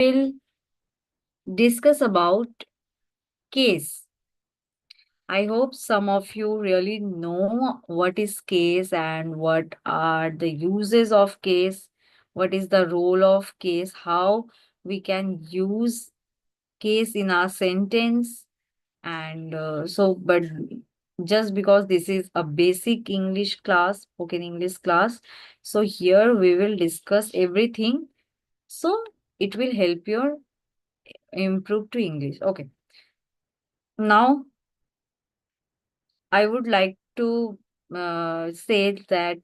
will discuss about case. I hope some of you really know what is case and what are the uses of case, what is the role of case, how we can use case in our sentence. And but just because this is a basic English class, spoken English class, so here we will discuss everything. So it will help you improve to English. Okay. Now, I would like to say that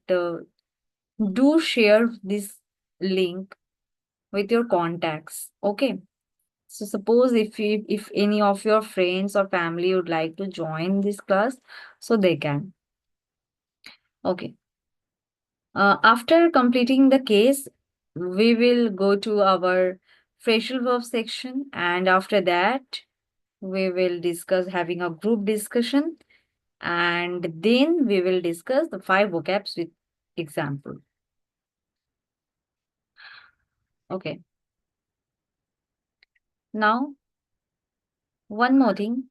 do share this link with your contacts. Okay. So suppose if any of your friends or family would like to join this class, so they can. Okay. After completing the case, we will go to our phrasal verb section, and after that, we will discuss having a group discussion, and then we will discuss the 5 vocabs with example. Okay. Now, one more thing.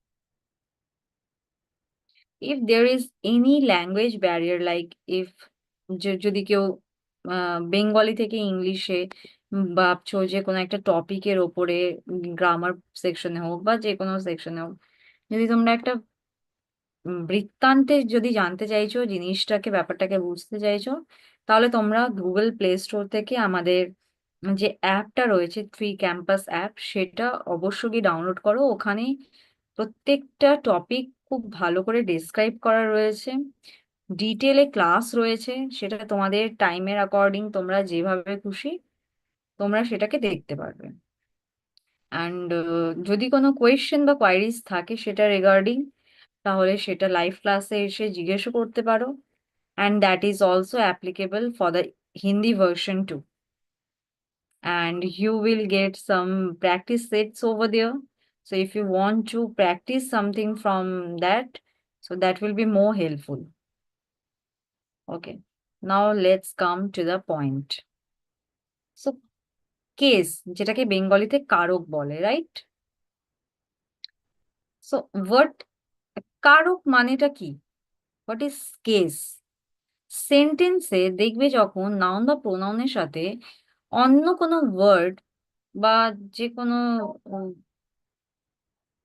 If there is any language barrier, like if যদি কেউ Bengali থেকে ইংলিশে ভাবছো যে কোনো একটা টপিকের ওপরে গ্রামার সেকশনে হোক বা যে কোনো সেকশনে হোক, যদি তোমরা একটা বৃত্তান্তে যদি জানতে চাইছো, জিনিসটাকে ব্যাপারটাকে বুঝতে চাইছো, তাহলে তোমরা গুগল প্লে স্টোর থেকে আমাদের যে অ্যাপটা রয়েছে থ্রি ক্যাম্পাস অ্যাপ, সেটা অবশ্যই ডাউনলোড করো। ওখানে প্রত্যেকটা টপিক খুব ভালো করে ডেসক্রাইব করা রয়েছে, ডিটেলে ক্লাস রয়েছে, সেটা তোমাদের টাইমের অ্যাকর্ডিং তোমরা যেভাবে খুশি তোমরা সেটাকে দেখতে পারবে। অ্যান্ড যদি কোনো কোয়েশ্চেন বা কোয়ারিজ থাকে সেটা রিগার্ডিং, তাহলে সেটা লাইভ ক্লাসে এসে জিজ্ঞেসও করতে পারো। And that is also applicable for the Hindi version too. And you will get some practice sets over there. So if you want to practice something from that, so that will be more helpful. Okay. Now let's come to the point. So case, যেটাকে বেঙ্গলিতে কারক বলে, right? So what কারক মানেটা কি? What is case? সেন্টেন্সে দেখবে যখন noun বা প্রোনাউনের সাথে অন্য কোনো ওয়ার্ড বা যে কোনো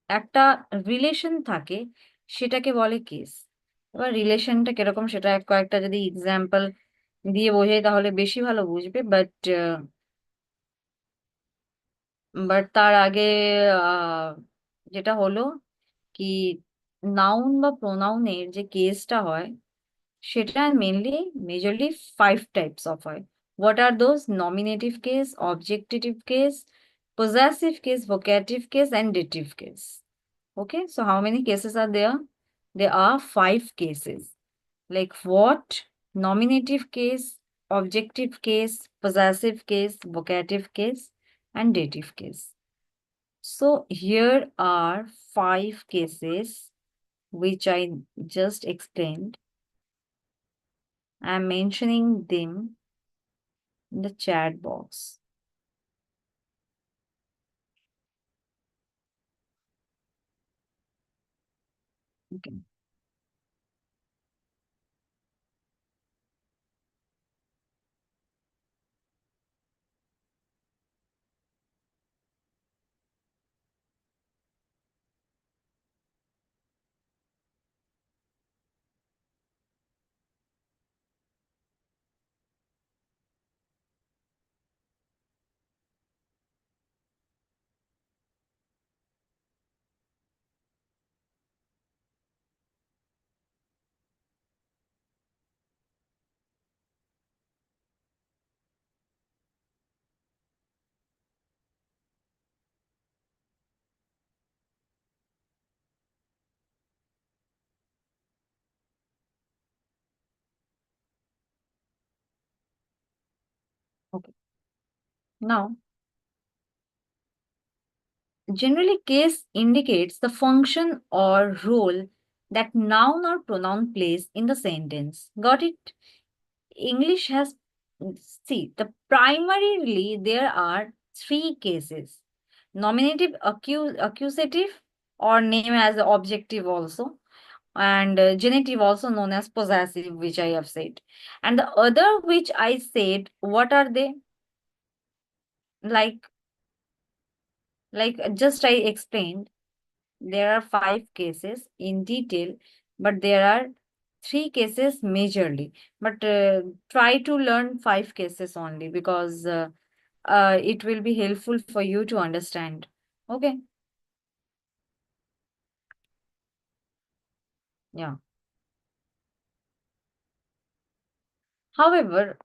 একটা রিলেশন থাকে, সেটাকে বলে কেস। এবার রিলেশনটা কিরকম সেটা কয়েকটা যদি এক্সাম্পল দিয়ে বোঝাই তাহলে বেশি ভালো বুঝবে। বাট তার আগে যেটা হলো কি, নাউন বা প্রোনাউনের যে কেসটা হয় সেটা মেজরলি 5 টাইপস অফ হয়। What are those? Nominative case, objective case, possessive case, vocative case, and dative case. Okay, so how many cases are there? There are 5 cases. Like what? Nominative case, objective case, possessive case, vocative case, and dative case. So here are 5 cases which I just explained. I'm mentioning them in the chat box. Okay. Okay. Now, generally, case indicates the function or role that noun or pronoun plays in the sentence. Got it? English has, see, primarily there are three cases: nominative, accusative, or name as objective also, and genitive also known as possessive, which I have said. And the other which I said, what are they? Like, just I explained, there are five cases in detail, but there are three cases majorly. But try to learn five cases only, because it will be helpful for you to understand. Okay. Yeah. However,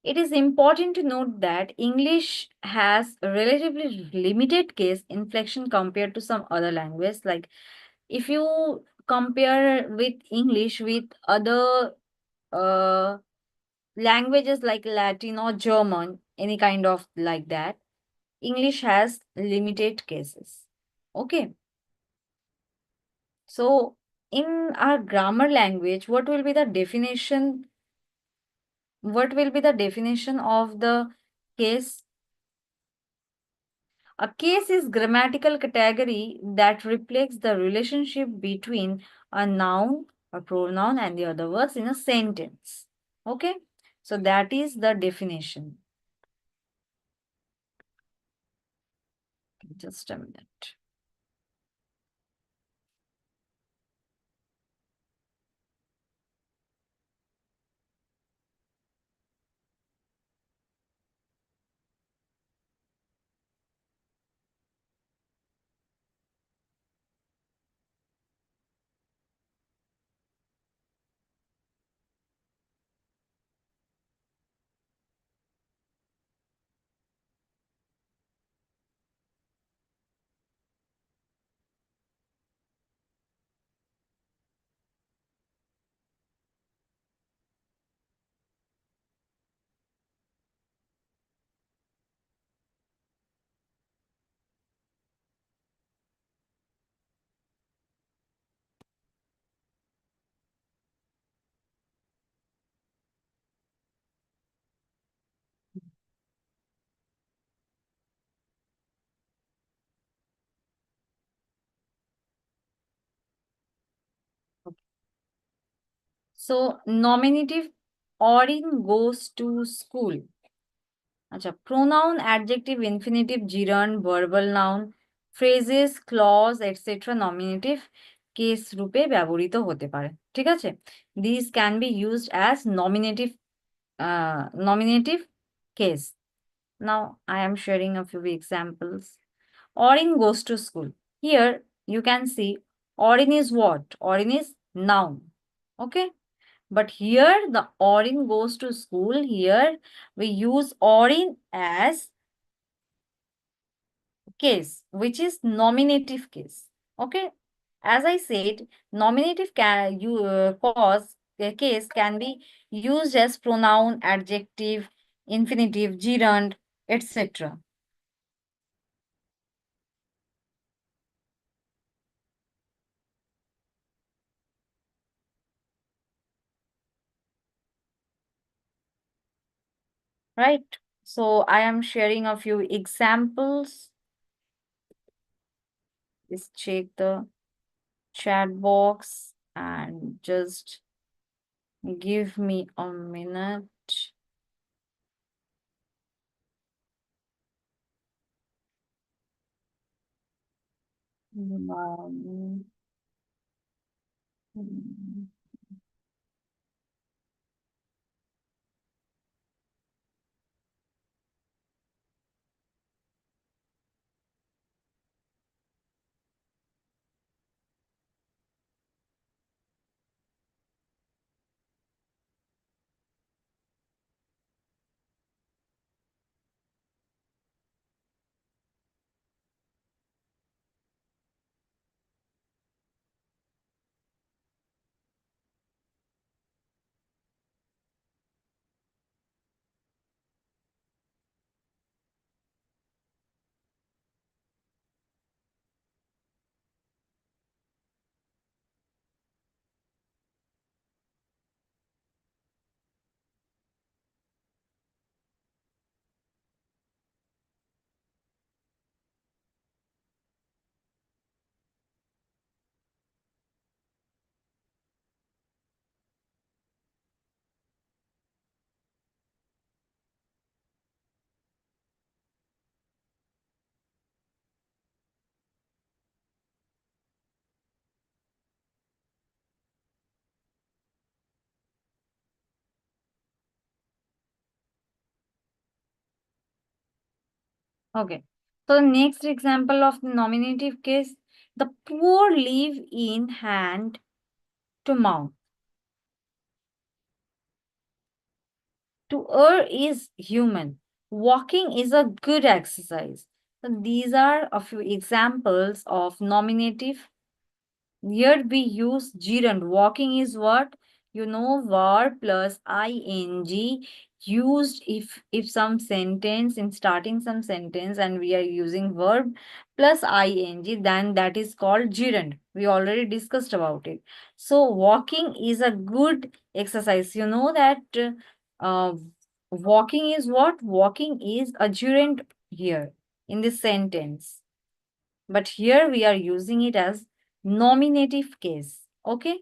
it is important to note that English has a relatively limited case inflection compared to some other language. Like, if you compare with English with other uh, languages like Latin or German, any kind of like that, English has limited cases. Okay. So, in our grammar language, what will be the definition? What will be the definition of the case? A case is grammatical category that reflects the relationship between a noun or pronoun and the other words in a sentence. Okay? So that is the definition. Just a minute. So nominative, Orin goes to school. আচ্ছা, pronoun, adjective, infinitive, gerund, verbal noun, phrases, clause, etc. nominative case রূপে ব্যবহৃত হতে পারে। ঠিক আছে? These can be used as nominative case. Now I am sharing a few examples. Orin goes to school. Here you can see Orin is what? Orin is noun. Okay? But here the Orin goes to school. Here we use Orin as case, which is nominative case. Okay. As I said, nominative case can be used as pronoun, adjective, infinitive, gerund, etc. Right? So I am sharing a few examples. Just check the chat box and just give me a minute. Um, Okay. So the next example of nominative case, the poor live in hand to mouth. To err is human. Walking is a good exercise. So these are a few examples of nominative. Here we use gerund. Walking is what? You know, verb plus ing used if some sentence, in starting some sentence, and we are using verb plus ing, then that is called gerund. We already discussed about it. So walking is a good exercise. You know that uh, walking is what? Walking is a gerund here in this sentence. But here we are using it as nominative case. Okay.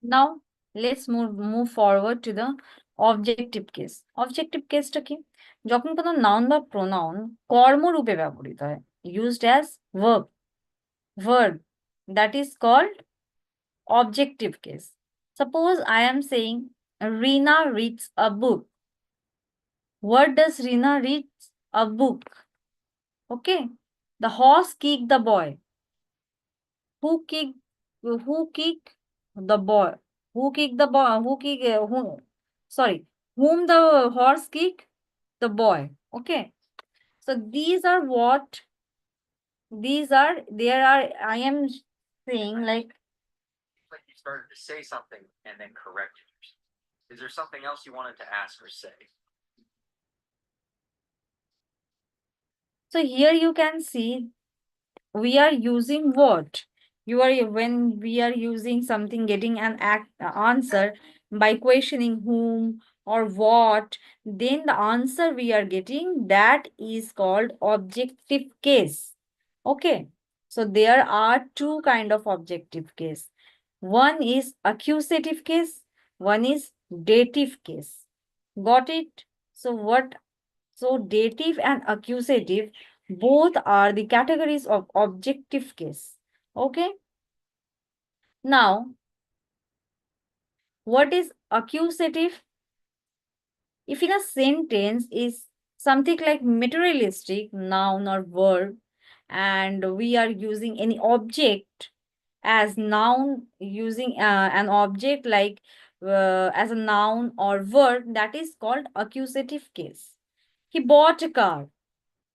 Now let's move forward to the objective case. Objective case টা কি? যখন কোনো noun বা pronoun কর্মরূপে ব্যবহৃত হয়, used as verb, that is called objective case. Suppose I am saying Rina reads a book. What does Rina read? A book. Okay. The horse kicked the boy. Who kicked the boy? Who kicked the boy? Sorry, whom the horse kicked? The boy. Okay. So there are, I am saying like you started to say something and then corrected yourself. Is there something else you wanted to ask or say? so here you can see we are using what? When we are using something, getting an answer by questioning whom or what, then the answer we are getting, that is called objective case. Okay. So there are two kind of objective case. One is accusative case, one is dative case. Got it? So dative and accusative both are the categories of objective case. Okay. Now, what is accusative? If in a sentence is something like materialistic, noun or verb, and we are using any object as noun, using an object like as a noun or verb, that is called accusative case. He bought a car.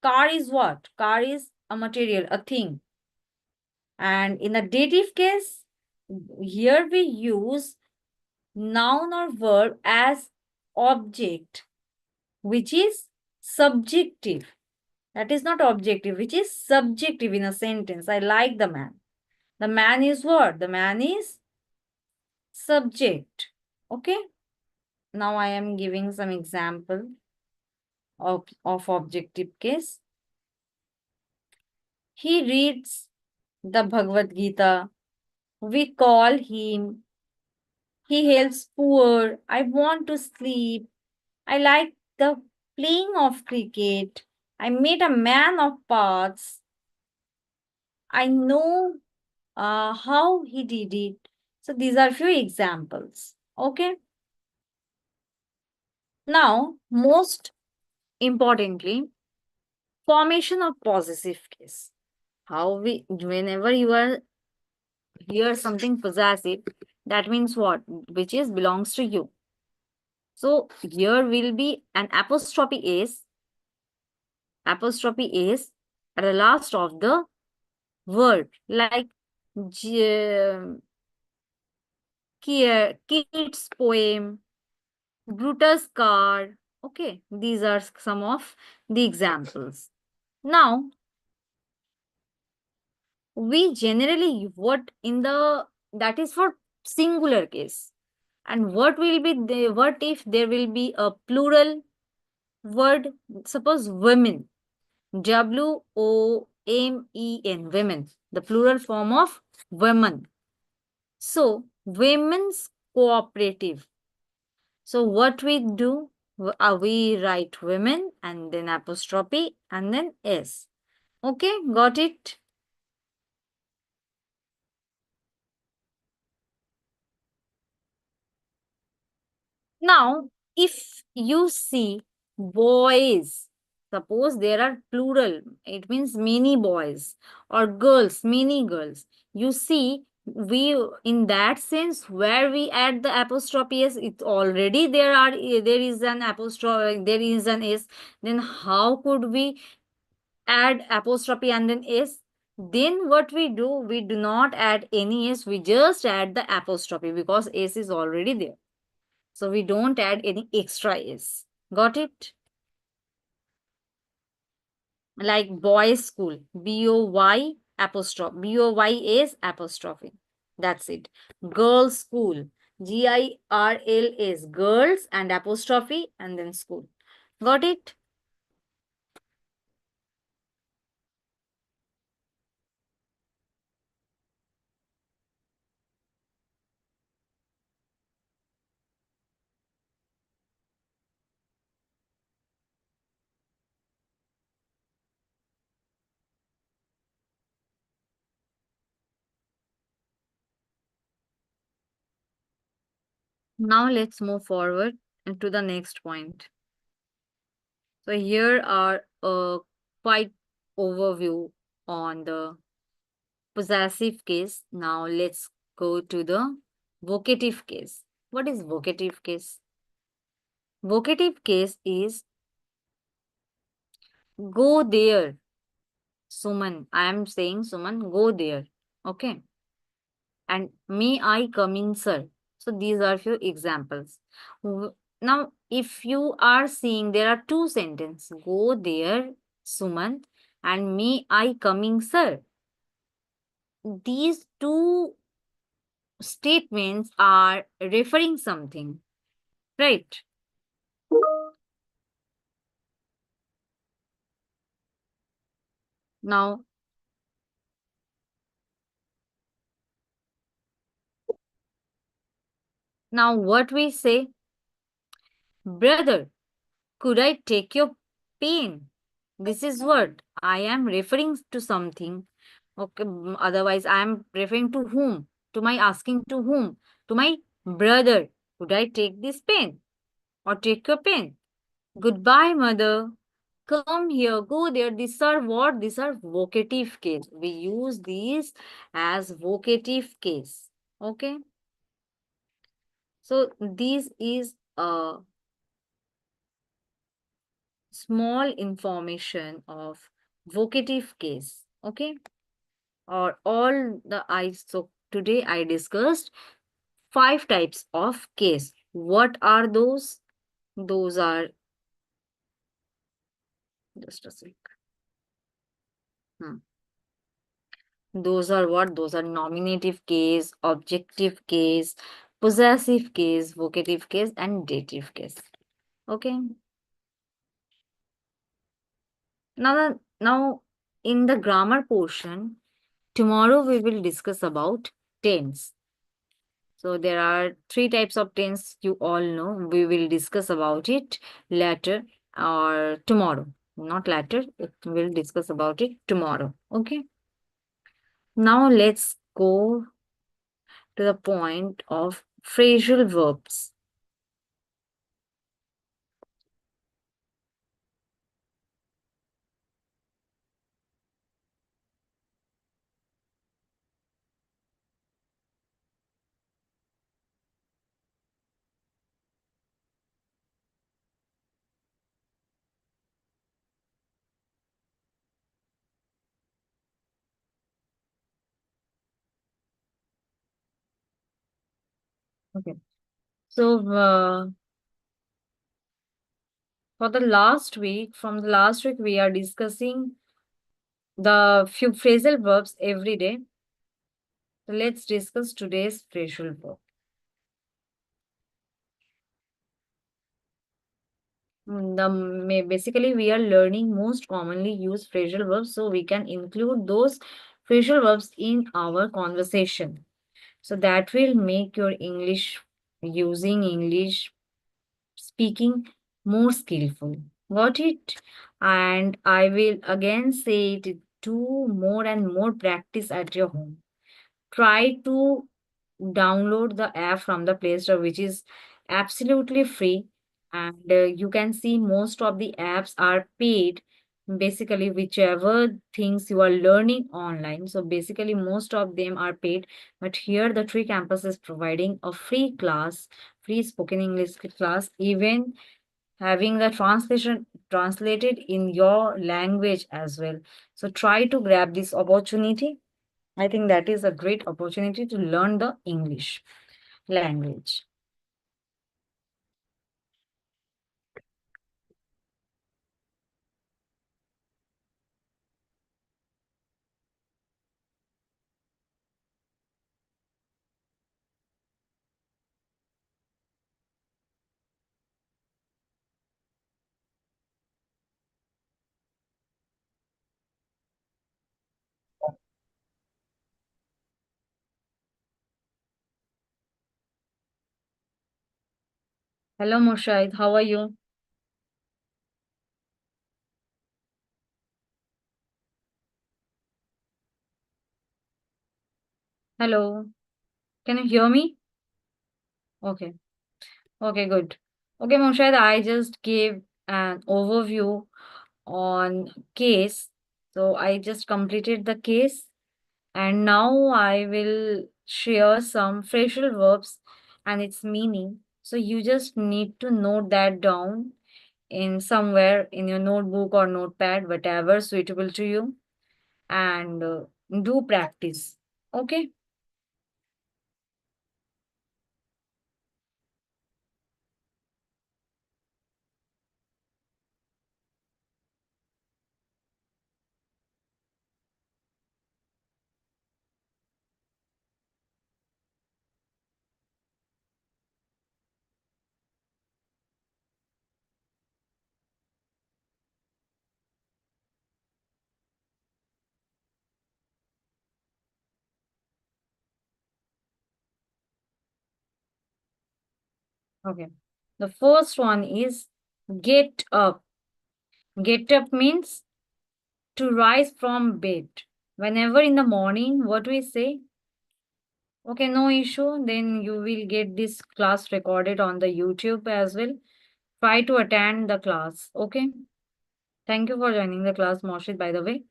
Car is what? Car is a material, a thing. And in a dative case, here we use noun or verb as object, which is subjective. That is not objective, which is subjective in a sentence. I like the man. The man is what? The man is subject. Okay. Now I am giving some example of objective case. He reads the Bhagavad Gita. We call him. He helps poor. I want to sleep. I like the playing of cricket. I made a man of parts. I know how he did it. So these are few examples. Okay. Now, most importantly, formation of possessive case. Whenever you are hear something possessive, that means what? Which is belongs to you. So here will be an apostrophe s at the last of the word, like Keats poem, Brutus card. Okay, these are some of the examples. Now, we generally what in the that is for singular case. And what will be what if there will be a plural word? Suppose women, WOMEN, women, the plural form of women. So women's cooperative. So what we do? We write women and then apostrophe and then S. Okay, got it? Now, if you see boys, suppose there are plural, it means many boys, or girls, many girls. You see, we in that sense where we add the apostrophe s, it's already there is an apostrophe, there is an s. Then how could we add apostrophe and then s? Then what we do, we do not add any s, we just add the apostrophe because s is already there. So we don't add any extra s. Got it? Like boys school, boy apostrophe, boys apostrophe. That's it. Girls school, girls, girls and apostrophe and then school. Got it? Now let's move forward to the next point. So here are a quite overview on the possessive case. Now let's go to the vocative case. What is vocative case? Vocative case is go there. Suman, I am saying Suman, go there. Okay. And may I come in, sir? So these are few examples. Now, if you are seeing there are two sentences, go there, Suman, and may I come in, sir? These two statements are referring something, right? Now, what we say, brother, could I take your pen? This is what I am referring to something. Okay, otherwise I am referring to whom? To my asking to whom? To my brother. Could I take this pen? Or take your pen? Goodbye, mother. Come here, go there. These are what? These are vocative case. We use these as vocative case. Okay. So this is a small information of vocative case. Okay. Or all the so today I discussed 5 types of case. What are those? Those are, just a sec. Those are what? Those are nominative case, objective case, possessive case, vocative case, and dative case. Okay. Now in the grammar portion, tomorrow we will discuss about tense. So there are 3 types of tense, you all know. We will discuss about it later or tomorrow. Not later, we'll discuss about it tomorrow. Okay. Now let's go to the point of phrasal verbs. Okay. So from the last week, we are discussing the few phrasal verbs every day. So let's discuss today's phrasal verb. Basically, we are learning most commonly used phrasal verbs, so we can include those phrasal verbs in our conversation. So that will make your English speaking more skillful. Got it? And I will again say it, do more and more practice at your home. Try to download the app from the Play Store, which is absolutely free. And you can see most of the apps are paid. Basically, whichever things you are learning online. So basically, most of them are paid. But here, the Tree Campus is providing a free class, free spoken English class, even having the translation translated in your language as well. So try to grab this opportunity. I think that is a great opportunity to learn the English language. Hello, Mushahid. How are you? Hello. Can you hear me? Okay. Okay, good. Okay, Mushahid, I just gave an overview on case. So I just completed the case. And now I will share some phrasal verbs and its meaning. So you just need to note that down in somewhere in your notebook or notepad, whatever suitable to you, and do practice. Okay. Okay. The first one is get up. Get up means to rise from bed. Whenever in the morning, what we say? Okay, no issue. Then you will get this class recorded on the YouTube as well. Try to attend the class. Okay. Thank you for joining the class, Moshit, by the way.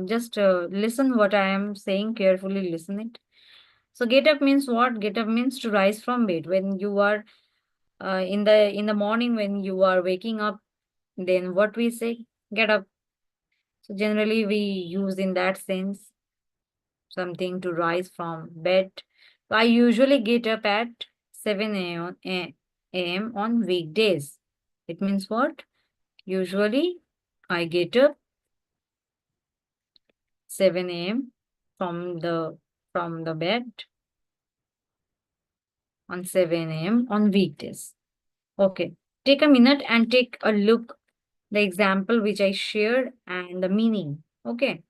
Just listen what I am saying carefully. Listen it. So get up means what? Get up means to rise from bed. When you are in the morning, when you are waking up, then what we say? Get up. So generally we use in that sense something to rise from bed. So I usually get up at 7 a.m. on weekdays. It means what? Usually I get up 7 a.m. from the bed on 7 a.m. on weekdays. Okay. Take a minute and take a look the example which I shared and the meaning. Okay.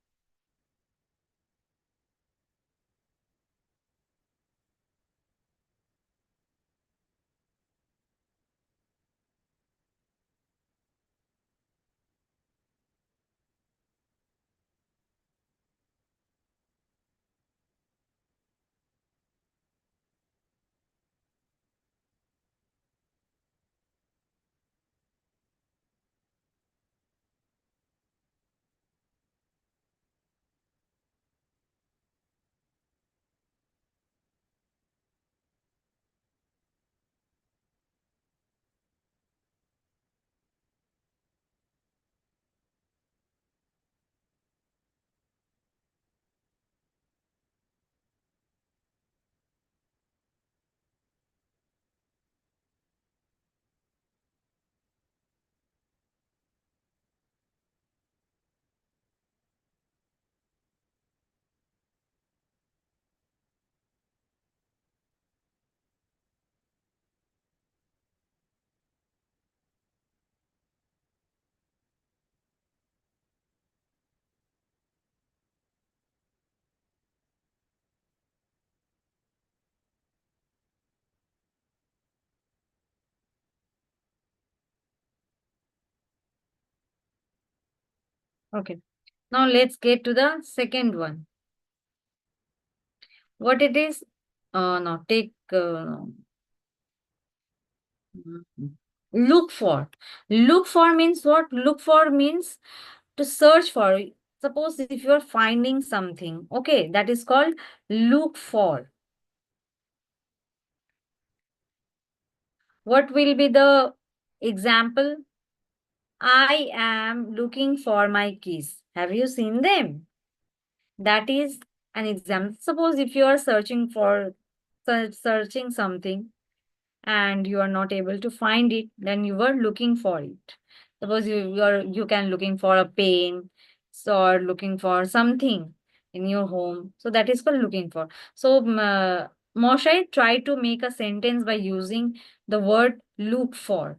Okay. Now let's get to the second one. What it is? Now take look for. Look for means what? Look for means to search for. Suppose if you are finding something, okay, that is called look for. What will be the example? I am looking for my keys. Have you seen them? That is an example. Suppose if you are searching for searching something and you are not able to find it, then you were looking for it. Suppose you can looking for a pen, or looking for something in your home. So that is called looking for. So Moshai, try to make a sentence by using the word look for.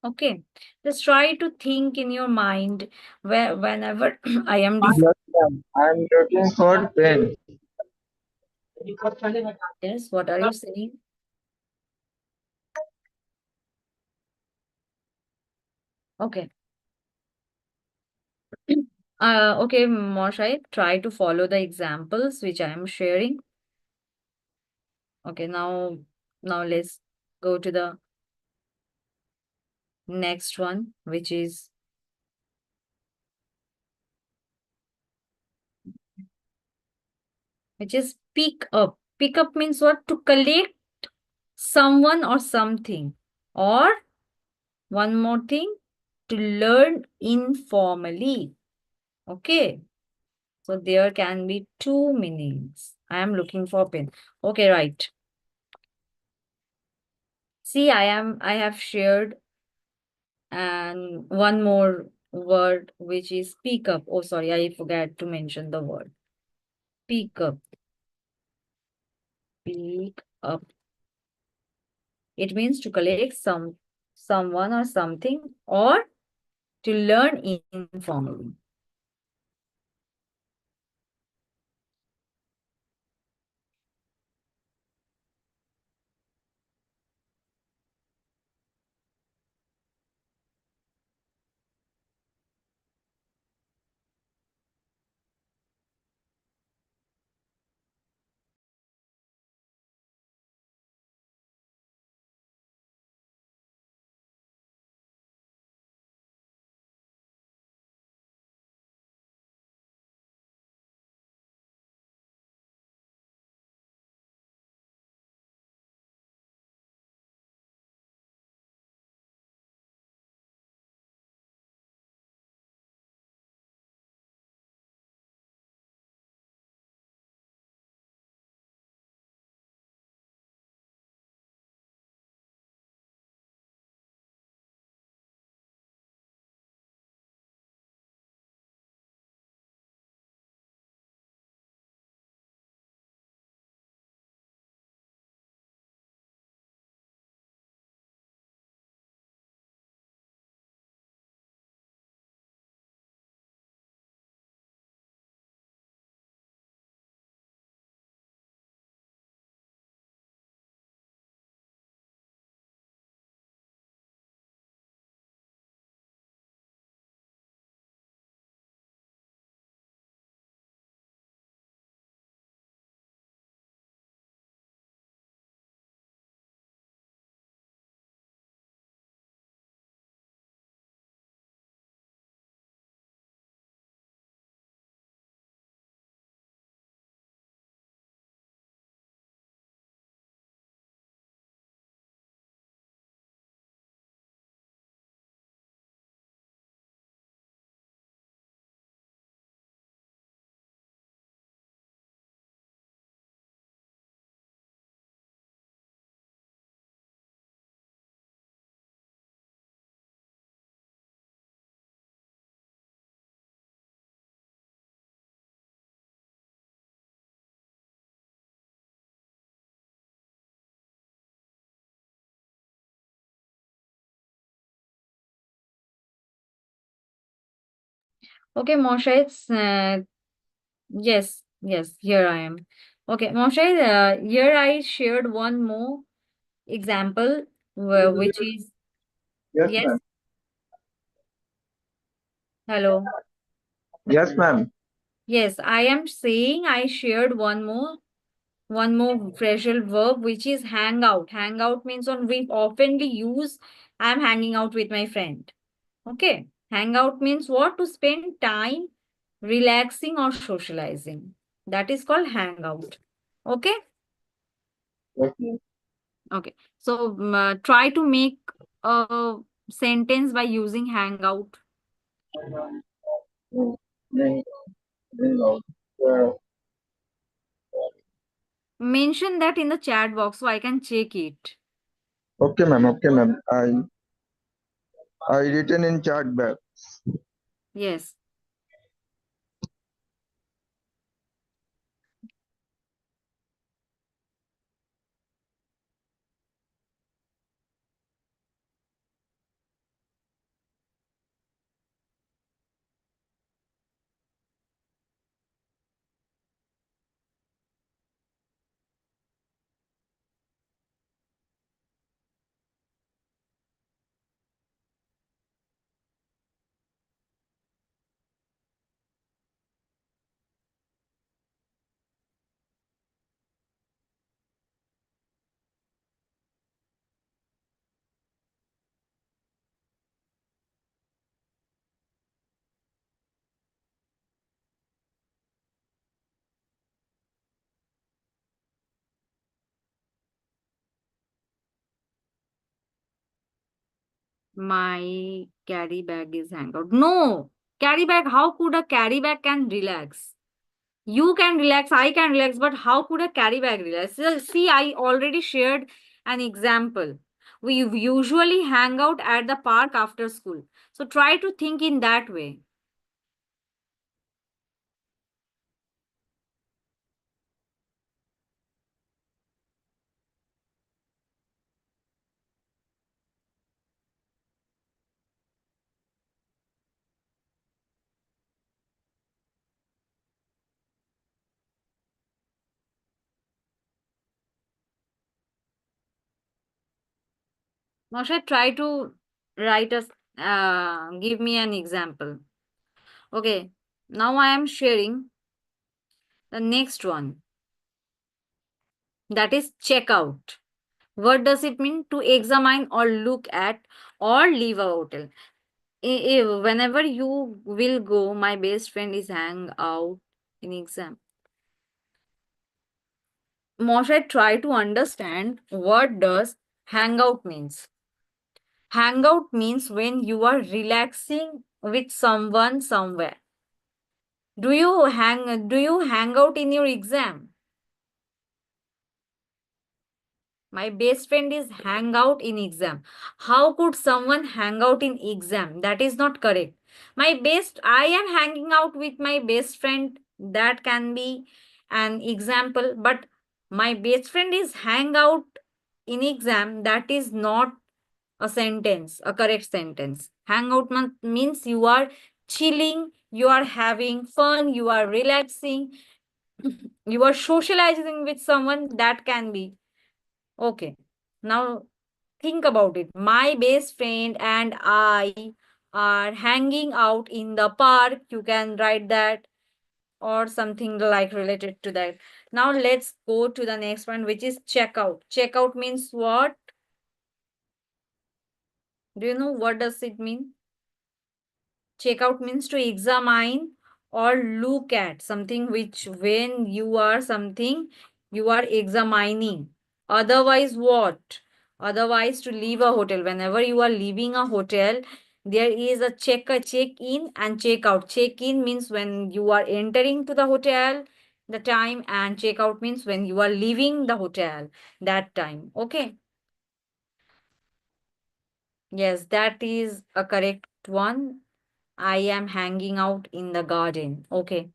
Okay, just try to think in your mind where whenever I am Yes, ma'am. I'm looking for pen. yes, what are you saying? Okay. Okay, Moshai, try to follow the examples which I am sharing. Okay, now let's go to the next one, which is pick up. Pick up means what? To collect someone or something. Or one more thing, to learn informally. Okay. So there can be two meanings. I am looking for pen. Okay, right. See, I have shared and one more word which is pick up. Oh, sorry, I forgot to mention the word. Pick up. Pick up. It means to collect someone or something or to learn informally. Okay, Moshe, yes, here I am. Okay, Moshe, here I shared one more example, which is, Yes, yes, ma'am. hello. Yes, ma'am. Yes, I am saying I shared one more phrasal verb, which is hang out. Hang out means we oftenly use I'm hanging out with my friend. Okay. Hang out means what? To spend time relaxing or socializing. That is called hang out. Okay. Okay. Okay. So try to make a sentence by using hang out. Bring, bring out. Mention that in the chat box so I can check it. Okay, ma'am. Okay, ma'am. I written in chat back. Yes. My carry bag is hang out. No, carry bag. How could a carry bag can relax? You can relax, I can relax, but how could a carry bag relax? See, I already shared an example. We usually hang out at the park after school. So try to think in that way. Moshe, try to write us, give me an example. Okay, now I am sharing the next one. That is check out. What does it mean? To examine or look at or leave a hotel. Whenever you will go, my best friend is hang out in exam. Moshe, try to understand what does hangout means. Hangout means when you are relaxing with someone somewhere. Do you hang out in your exam? My best friend is hang out in exam. How could someone hang out in exam? That is not correct. I am hanging out with my best friend. That can be an example. But my best friend is hang out in exam. That is not a sentence, a correct sentence. Hang out means you are chilling, you are having fun, you are relaxing, you are socializing with someone. That can be. Okay. Now think about it. My best friend and I are hanging out in the park. You can write that or something like related to that. Now let's go to the next one, which is checkout. Checkout means what? Do you know what does it mean? Checkout means to examine or look at something which when you are something you are examining. Otherwise what? Otherwise to leave a hotel. Whenever you are leaving a hotel, there is a check in and check out. Check in means when you are entering to the hotel, the time, and check out means when you are leaving the hotel, that time. Okay. Yes, that is a correct one. I am hanging out in the garden. Okay,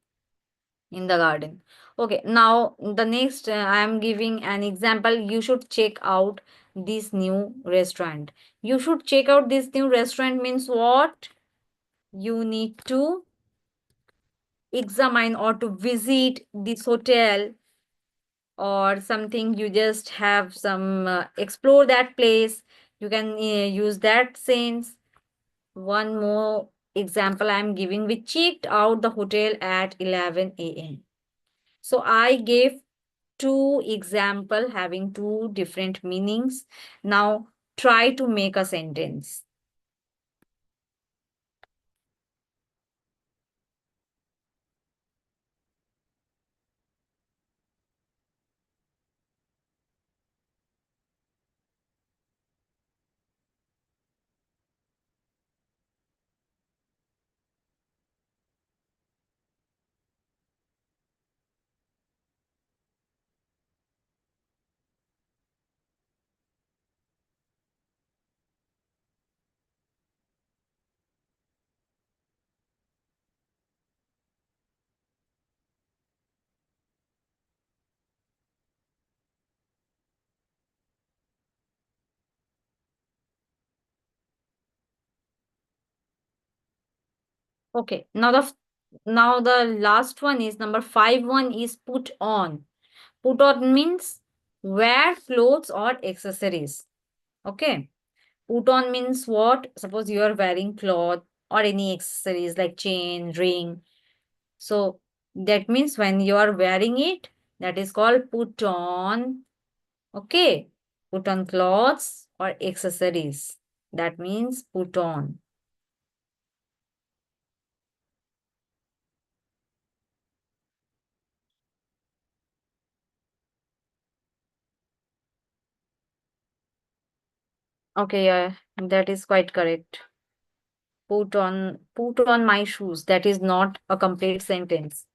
in the garden. Okay, now the next, I am giving an example. You should check out this new restaurant. You should check out this new restaurant means what? You need to examine or to visit this hotel or something. You just have some explore that place. You can use that sense. One more example I'm giving, we checked out the hotel at 11 a.m. So I gave two example having two different meanings. Now try to make a sentence. Okay, now the last one is number 5 one is put on. Put on means wear clothes or accessories. Okay. Put on means what? Suppose you are wearing cloth or any accessories like chain, ring. So that means when you are wearing it, that is called put on. Okay. Put on clothes or accessories. That means put on. Okay, yeah, that is quite correct. Put on my shoes. That is not a complete sentence.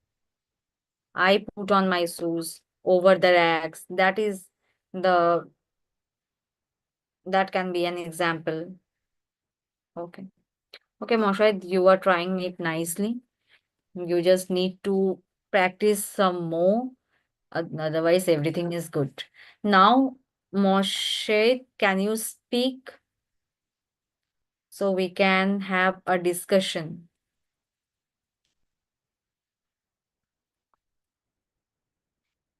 I put on my shoes over the racks. The that can be an example. Okay. Okay, Moshe, you are trying it nicely. You just need to practice some more. Otherwise, everything is good. Now, Moshe, can you speak so we can have a discussion?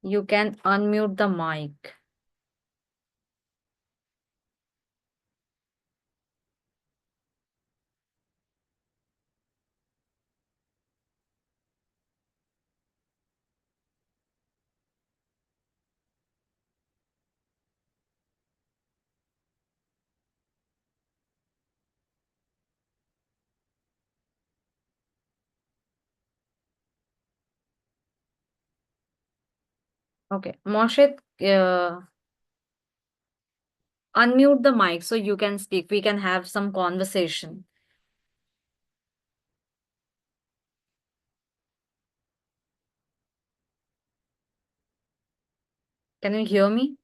You can unmute the mic. Okay, Moshe, unmute the mic so you can speak. We can have some conversation. Can you hear me?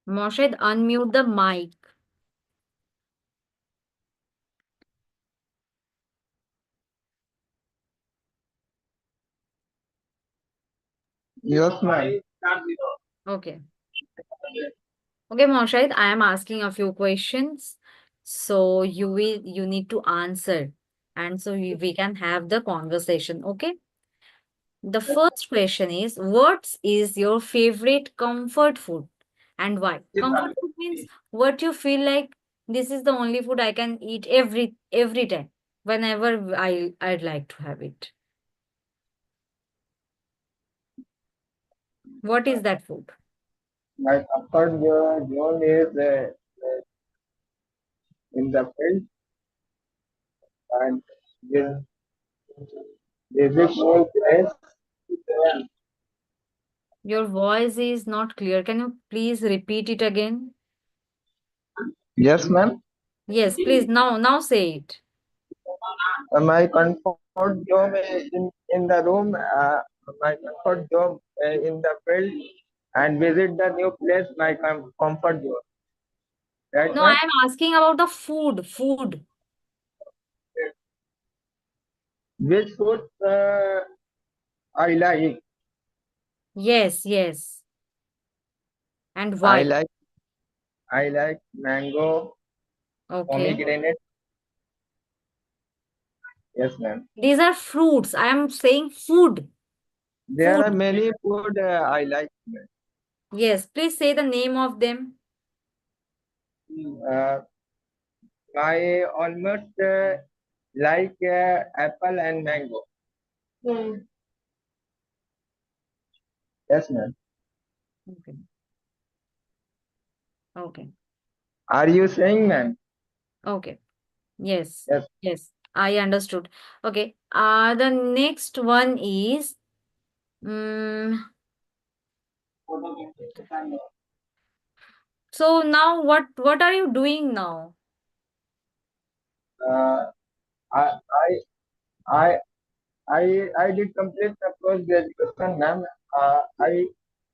Moshe, unmute the mic. Yes, ma'am. Okay. Okay, Moshe, I am asking a few questions. So you need to answer. And so we can have the conversation. Okay. The first question is, what is your favorite comfort food and why? Comfort food means what you feel like this is the only food I can eat every time, whenever I'd like to have it. What is that food? My comfort zone is in the field and will visit more place. Your voice is not clear. Can you please repeat it again? Yes, ma'am. Yes, please. Now say it. My comfort zone is in the room. My comfort zone in the field and visit the new place. My comfort zone. Right, No, I ma'am? am asking about the food. Food. Which food I like? Yes, yes. And I why? like I like mango, Okay. pomegranate. Yes, ma'am. These are fruits. I am saying food. There are Food. many food I like. Yes, please say the name of them. Uh, I almost like apple and mango. Yes, ma'am. Okay. Okay. Are you saying, ma'am? Okay. Yes. Yes. Yes. I understood. Okay. The next one is so now what are you doing now? Uh, I I I I did complete the post graduation, ma'am. I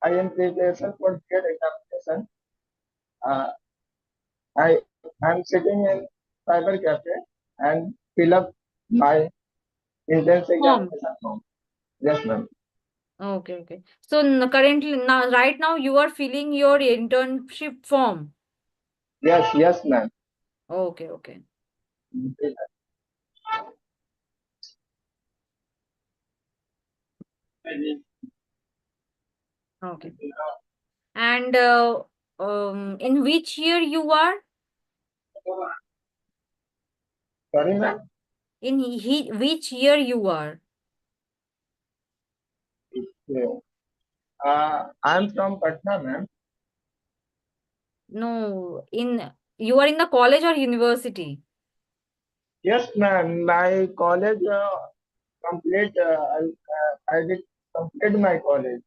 am preparation for GATE examination. Uh, I'm sitting in cyber cafe and fill up my entrance Form. examination form. Yes, ma'am. Okay, okay. So currently now right now you are filling your internship form. Yes, yes, ma'am. Okay, okay. Okay. And in which year you are? Sorry, ma'am. In which year you are? Yeah. I'm from Patna, ma'am. No, you are in the college or university? Yes, ma'am. My college complete. I did complete my college.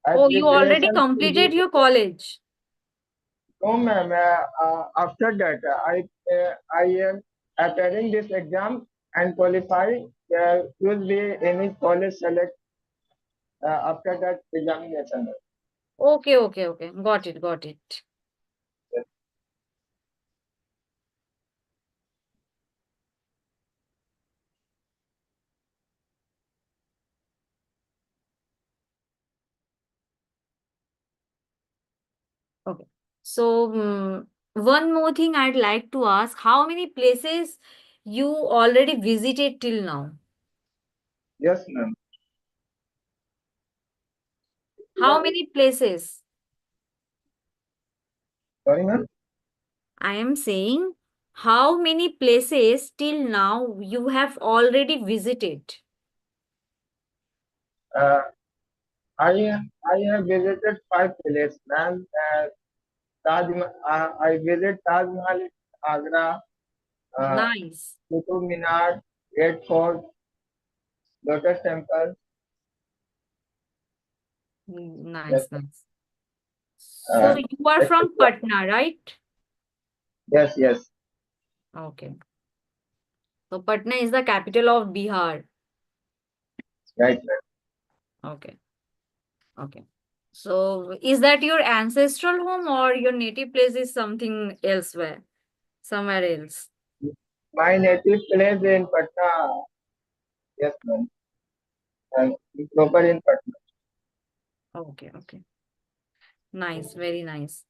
I Oh, you already preparation for completed the. your college. No, ma'am. After that, I am appearing this exam and qualify. Will be any college select after that examination. Okay, okay, okay. Got it, got it. Okay. So, one more thing I'd like to ask, how many places you already visited till now? Yes, ma'am. How many places? Sorry, ma'am. I am saying, how many places till now you have already visited? Uh, I have visited 5 places, ma'am. I visit Taj Mahal, Agra, Nice. Qutub Minar, Red Fort, Lotus Temple. Yes, Nice, nice. So uh, you are from etc. Patna, right? Yes, yes, Okay. So Patna is the capital of Bihar. right, ma'am. Okay. Okay. So is that your ancestral home or your native place is something elsewhere, somewhere else? My native place in Patna. Yes, ma'am. And proper in Patna. Okay, okay. Nice, very nice.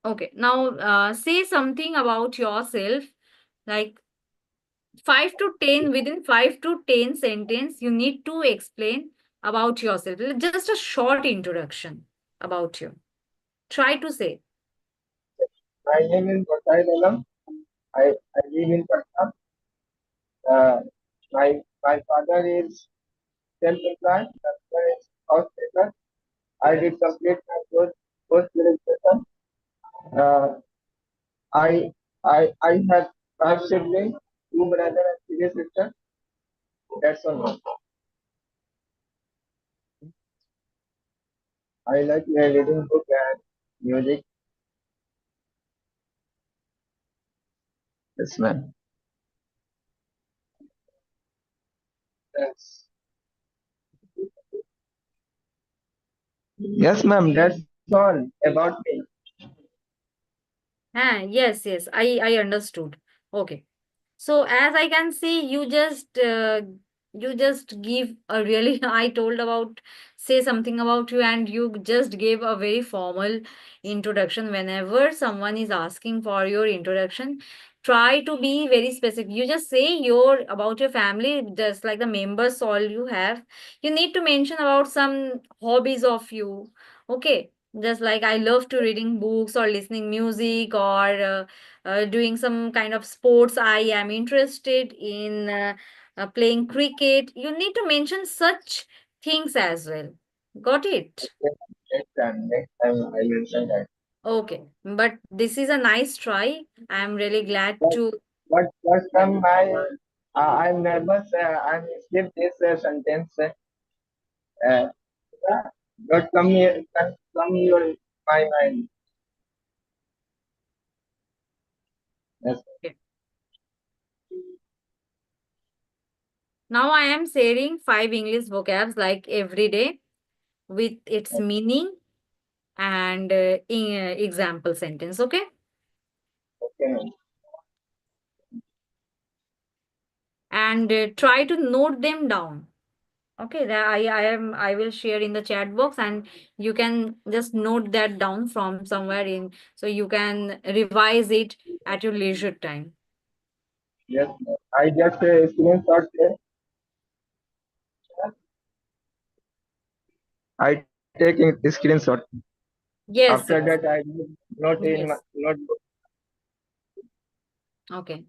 Okay, now say something about yourself, like 5 to 10, within 5 to 10 sentence, you need to explain about yourself. Just a short introduction about you. Try to say. My name is Vasai Alam. I live in Patna. Uh, my father is self-employed. My mother is house. I did complete my post graduation. Uh, I have 5 siblings, 2 brothers and 3 sisters. That's all. I like reading book and music. Yes, ma'am. Yes. Yes, ma'am. That's all about me. Yes, I understood. Okay. So as I can see, you just give a really I told about say something about you and you just gave a very formal introduction. Whenever someone is asking for your introduction, try to be very specific. You just say your about your family, just like the members all you have. You need to mention about some hobbies of you. Okay. Just like I love to reading books or listening music or doing some kind of sports. I am interested in playing cricket. You need to mention such things as well. Got it? Next time I will say that. Okay. But this is a nice try. I'm really glad But to. but come I'm nervous. I'm skip this sentence. Uh, Not come here. Come your my mind. Yes. Okay. Now I am sharing 5 English vocabs like every day with its meaning and example sentence. Okay. Okay, ma'am. And try to note them down. Okay, that I will share in the chat box and you can just note that down from somewhere in so you can revise it at your leisure time. Yes, ma'am. I just screenshot it. I take a screenshot. Yes, After yes, that, I note in my yes. notebook. Okay.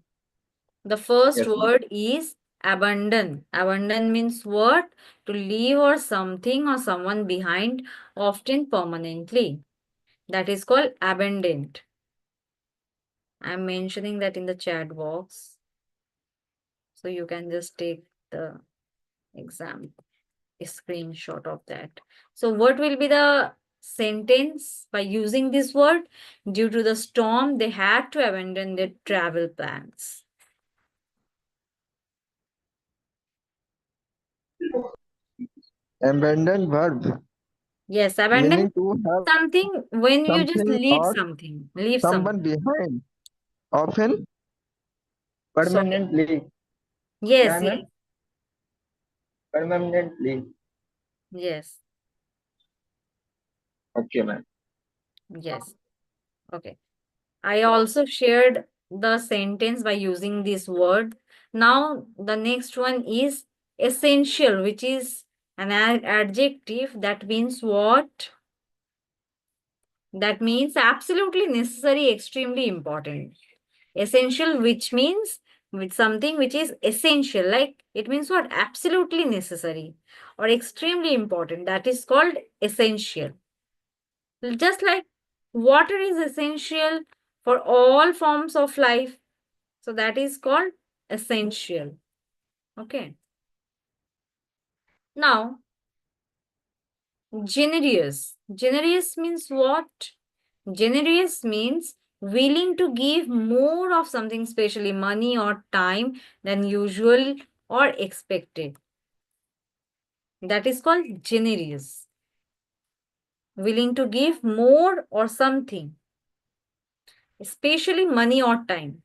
The first Yes, ma'am. word is abandon. Abandon means what? To leave or something or someone behind, often permanently. That is called abandoned. I'm mentioning that in the chat box. So you can just take the exam a screenshot of that. So what will be the sentence by using this word? Due to the storm, they had to abandon their travel plans. Abandoned verb Yes, abandon meaning to have something when you just something leave or something. Leave someone something. behind, often Sorry. permanently. Yes, Yeah, yes, ma'am. Permanently. yes, Okay, ma'am. yes. Okay. I also shared the sentence by using this word. Now, the next one is essential, which is an adjective that means what? That means absolutely necessary, extremely important. Essential, which means with something which is essential, like it means what? Absolutely necessary or extremely important. That is called essential. Just like water is essential for all forms of life. So that is called essential. Okay. Now, generous. Generous means what? Generous means willing to give more of something, especially money or time, than usual or expected. That is called generous. Willing to give more or something, especially money or time.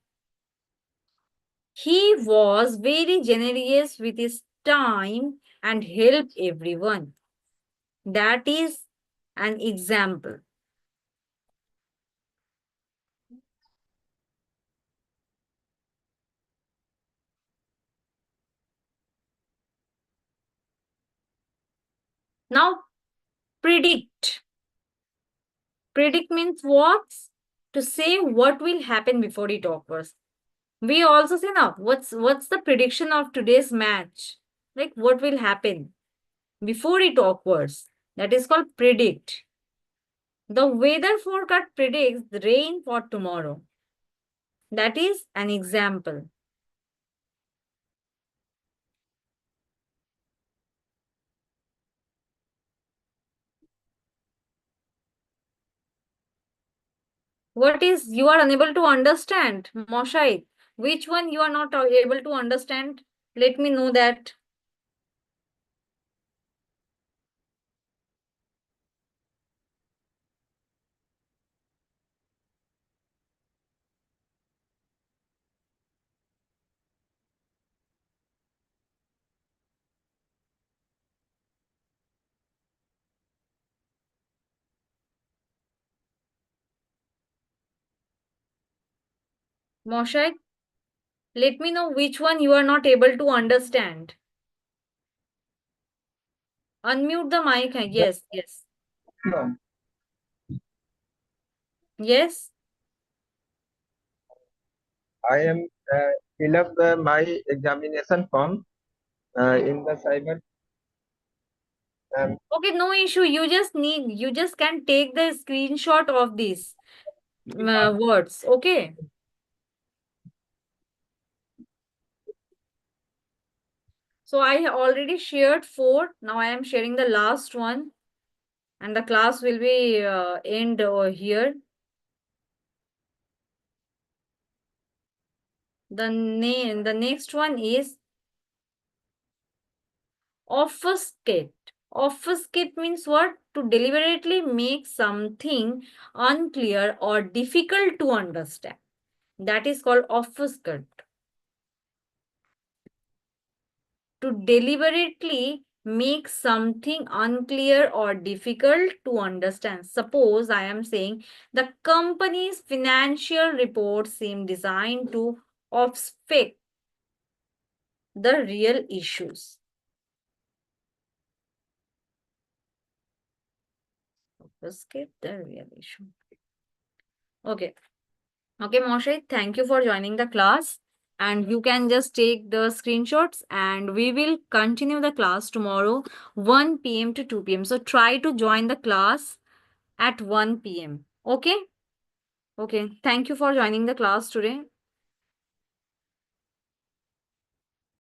He was very generous with his time and helped everyone. That is an example. Now, predict. Predict means what? To say what will happen before it occurs. We also say now, what's the prediction of today's match? Like what will happen before it occurs? That is called predict. The weather forecast predicts the rain for tomorrow. That is an example. What is you are unable to understand, Moshai? Which one you are not able to understand? Let me know that. Moshai, let me know which one you are not able to understand. Unmute the mic. Yes, yes. No, Yes. I am fill up my examination form in the cyber. Okay, no issue. You just can take the screenshot of these words. Okay. So I already shared 4. Now I am sharing the last one. And the class will be end here. The next one is obfuscate. Obfuscate means what? To deliberately make something unclear or difficult to understand. That is called obfuscate. To deliberately make something unclear or difficult to understand. Suppose I am saying the company's financial reports seem designed to obfuscate the real issues. Obfuscate the real issue. Okay. Okay, Moshe, thank you for joining the class. And you can just take the screenshots and we will continue the class tomorrow 1 p.m. to 2 p.m. So try to join the class at 1 p.m. Okay? Okay. Thank you for joining the class today.